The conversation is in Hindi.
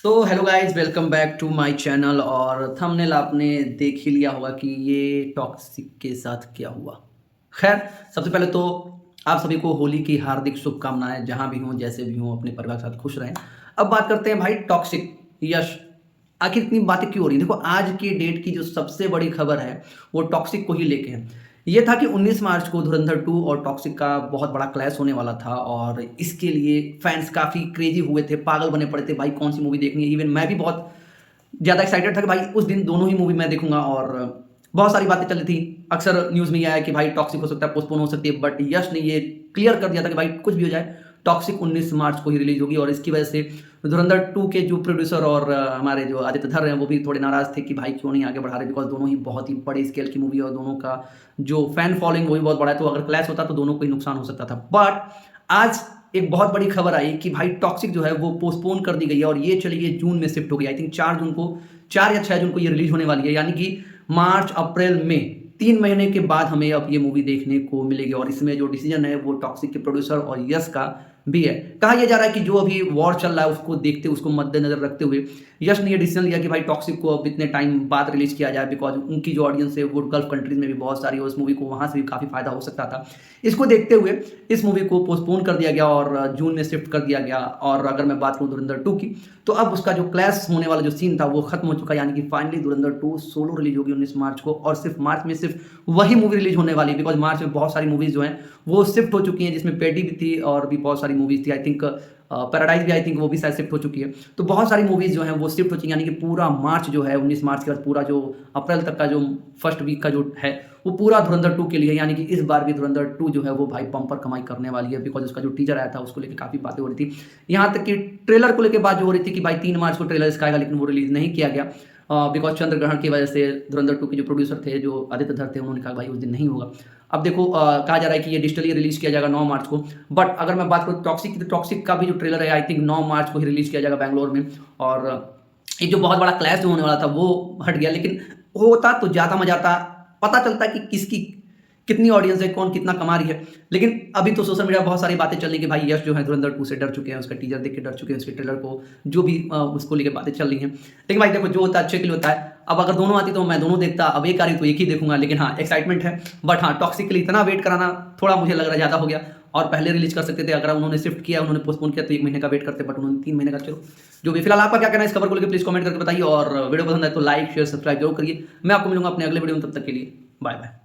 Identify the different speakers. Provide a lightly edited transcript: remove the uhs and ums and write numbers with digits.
Speaker 1: तो hello guys, welcome back to my channel. और थंबनेल आपने देख ही लिया होगा कि ये टॉक्सिक के साथ क्या हुआ। खैर, सबसे पहले तो आप सभी को होली की हार्दिक शुभकामनाएं। जहां भी हों, जैसे भी हों, अपने परिवार के साथ खुश रहें। अब बात करते हैं भाई टॉक्सिक। यश, आखिर इतनी बातें क्यों हो रही हैं? देखो, आज की डेट की जो सबसे बड़ी खबर है वो टॉक्सिक को ही लेके है। ये था कि 19 मार्च को धुरंधर 2 और टॉक्सिक का बहुत बड़ा क्लैश होने वाला था और इसके लिए फैन्स काफ़ी क्रेज़ी हुए थे, पागल बने पड़े थे, भाई कौन-सी मूवी देखनी है। इवन मैं भी बहुत ज़्यादा एक्साइटेड था कि भाई उस दिन दोनों ही मूवी मैं देखूँगा। और बहुत सारी बातें चल रही थी। अक्सर न्यूज़ में ये आया कि भाई टॉक्सिक हो सकता है, पोस्टपोन हो सकती है, बट यश ने ये क्लियर कर दिया था कि भाई कुछ भी हो जाए, टॉक्सिक 19 मार्च को ही रिलीज़ होगी। और इसकी वजह से धुरंधर 2 के जो प्रोड्यूसर और हमारे जो आदित्य धर हैं, वो भी थोड़े नाराज़ थे कि भाई क्यों नहीं आगे बढ़ा रहे, बिकॉज़ दोनों ही बहुत ही बड़े स्केल की मूवी है और दोनों का जो फैन फॉलोइंग वो भी बहुत बड़ा है। तो अगर क्लैश होता तो दोनों को ही नुकसान हो सकता था। बट आज एक बहुत बड़ी खबर आई कि भाई टॉक्सिक जो है वो पोस्टपोन कर दी गई है और ये चली गई जून में शिफ्ट हो गई। आई थिंक 4 जून को, 4 या 6 जून को ये रिलीज़ होने वाली है। यानी कि मार्च, अप्रैल, मई 3 महीने के बाद हमें अब ये मूवी देखने को मिलेगी। और इसमें जो डिसीजन है वो टॉक्सिक के प्रोड्यूसर और यश का भी है। कहा यह जा रहा है कि जो अभी वॉर चल रहा है उसको देखते, उसको मद्देनजर रखते हुए यश ने ये डिसीजन लिया कि भाई टॉक्सिक को अब इतने टाइम बाद रिलीज किया जाए, बिकॉज उनकी जो ऑडियंस है वो गल्फ कंट्रीज में भी बहुत सारी है, उस मूवी को वहां से भी काफी फायदा हो सकता था। इसको देखते हुए इस मूवी को पोस्टपोन कर दिया गया और जून में शिफ्ट कर दिया गया। और अगर मैं बात करूं धुरंधर 2 की, तो अब उसका जो क्लैश होने वाला जो सीन था वो खत्म हो चुका है। यानी कि फाइनली धुरंधर 2 सोलो रिलीज होगी 19 मार्च को। और सिर्फ मार्च में सिर्फ वही मूवी रिलीज होने वाली है, बिकॉज मार्च में बहुत सारी मूवीज जो हैं वो शिफ्ट हो चुकी हैं, जिसमें पेडी भी थी और भी बहुत सारी मूवीज थी। आई थिंक पैराडाइज भी, आई थिंक वो भी शायद शिफ्ट हो चुकी है। तो बहुत सारी मूवीज जो हैं वो शिफ्ट हो चुकी हैं। यानी कि पूरा मार्च जो है 19 मार्च के बाद पूरा जो अप्रैल तक का जो फर्स्ट वीक का जो है वो पूरा धुरंधर 2 के लिए है। यानी कि इस बार भी धुरंधर 2 जो है वो भाई बम्पर कमाई करने वाली है, बिकॉज उसका जो टीजर आया था उसको लेकर काफी बातें हो रही थी। यहाँ तक कि ट्रेलर को लेकर बात जो हो रही थी कि भाई 3 मार्च को ट्रेलर इसका आएगा, लेकिन वो रिलीज नहीं किया गया बिकॉज चंद्र ग्रहण की वजह से। धुरंधर 2 के जो प्रोड्यूसर थे, जो आदित्य धर थे, उन्होंने कहा भाई उस दिन नहीं होगा। अब देखो, कहा जा रहा है कि ये डिजिटली रिलीज किया जाएगा 9 मार्च को। बट अगर मैं बात करूँ टॉक्सिक की, तो टॉक्सिक का भी जो ट्रेलर है आई थिंक 9 मार्च को ही रिलीज किया जाएगा बैंगलोर में। और ये जो बहुत बड़ा क्लैश जो होने वाला था वो हट गया। लेकिन होता तो ज़्यादा मजा आता, पता चलता है कि किसकी कितनी ऑडियंस है, कौन कितना कमा रही है। लेकिन अभी तो सोशल मीडिया बहुत सारी बातें चल रही कि भाई यश जो है धुरंधर 2 से डर चुके हैं, उसका टीजर देख के डर चुके हैं, उसके ट्रेलर को जो भी उसको लेकर बातें चल रही हैं। लेकिन भाई देखो, जो होता है अच्छे के लिए होता है। अब अगर दोनों आती तो मैं दोनों देखता, अब एक आ रही तो एक ही देखूंगा। लेकिन हाँ, एक्साइटमेंट है। बट हाँ, टॉक्सिक के लिए इतना वेट कराना थोड़ा मुझे लग रहा है ज़्यादा हो गया। और पहले रिलीज कर सकते थे, अगर उन्होंने शिफ्ट किया, उन्होंने पोस्टपोन किया तो 1 महीने का वेट करते, बट उन्होंने 3 महीने का। चलो जो भी, फिलहाल आपका क्या कहना है इस खबर को लेकर प्लीज कमेंट करके बताइए। और वीडियो पसंद है तो लाइक शेयर सब्सक्राइब जरूर करिए। मैं आपको मिलूंगा अपने अगले वीडियो में, तब तक के लिए बाय बाय।